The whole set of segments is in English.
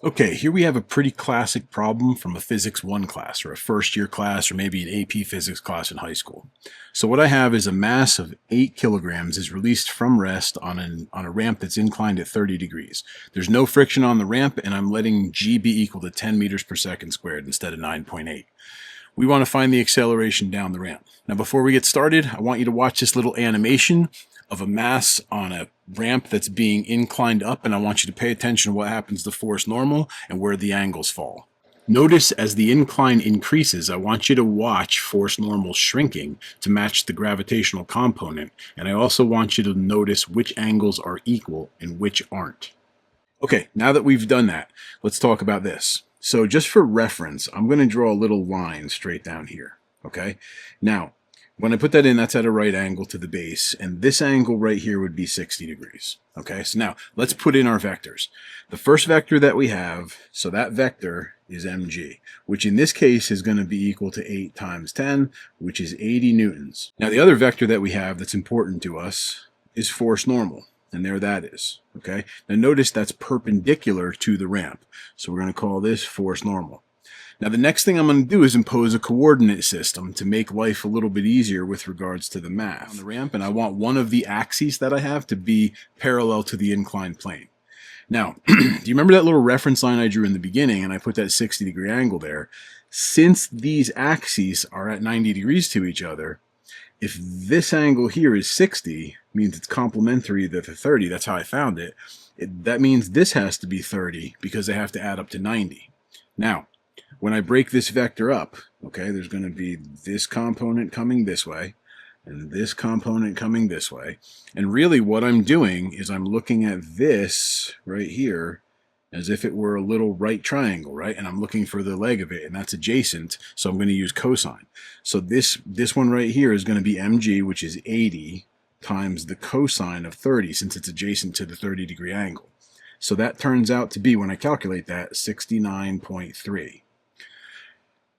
Okay, here we have a pretty classic problem from a Physics 1 class, or a first year class, or maybe an AP Physics class in high school. So what I have is a mass of 8 kilograms is released from rest on a ramp that's inclined at 30 degrees. There's no friction on the ramp, and I'm letting g be equal to 10 meters per second squared instead of 9.8. We want to find the acceleration down the ramp. Now before we get started, I want you to watch this little animation of a mass on a ramp that's being inclined up, and I want you to pay attention to what happens to force normal and where the angles fall. Notice as the incline increases, I want you to watch force normal shrinking to match the gravitational component, and I also want you to notice which angles are equal and which aren't. Okay, now that we've done that, let's talk about this. So just for reference, I'm going to draw a little line straight down here, okay? Now, when I put that in, that's at a right angle to the base, and this angle right here would be 60 degrees. Okay, so now let's put in our vectors. The first vector that we have, so that vector is mg, which in this case is going to be equal to 8 times 10, which is 80 newtons. Now the other vector that we have that's important to us is force normal, and there that is. Okay, now notice that's perpendicular to the ramp, so we're going to call this force normal. Now the next thing I'm going to do is impose a coordinate system to make life a little bit easier with regards to the math on the ramp, and I want one of the axes that I have to be parallel to the inclined plane. Now, do you remember that little reference line I drew in the beginning, and I put that 60-degree angle there? Since these axes are at 90 degrees to each other, if this angle here is 60, means it's complementary to the 30, that's how I found it, that means this has to be 30 because they have to add up to 90. Now, when I break this vector up, okay, there's going to be this component coming this way, and this component coming this way. And really what I'm doing is I'm looking at this right here as if it were a little right triangle, right? And I'm looking for the leg of it, and that's adjacent, so I'm going to use cosine. So this one right here is going to be mg, which is 80, times the cosine of 30, since it's adjacent to the 30-degree angle. So that turns out to be, when I calculate that, 69.3.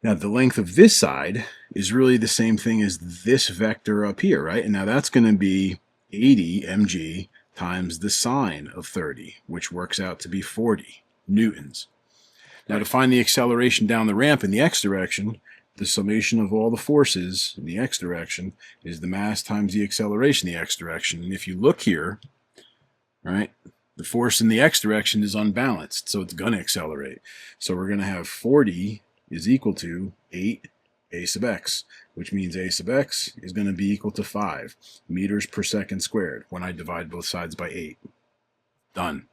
Now the length of this side is really the same thing as this vector up here, right? And now that's going to be 80 mg times the sine of 30, which works out to be 40 newtons. Now to find the acceleration down the ramp in the x direction, the summation of all the forces in the x direction is the mass times the acceleration in the x direction. And if you look here, right, the force in the x direction is unbalanced, so it's going to accelerate. So we're going to have 40 is equal to 8 a sub x, which means a sub x is going to be equal to 5 meters per second squared when I divide both sides by 8. Done.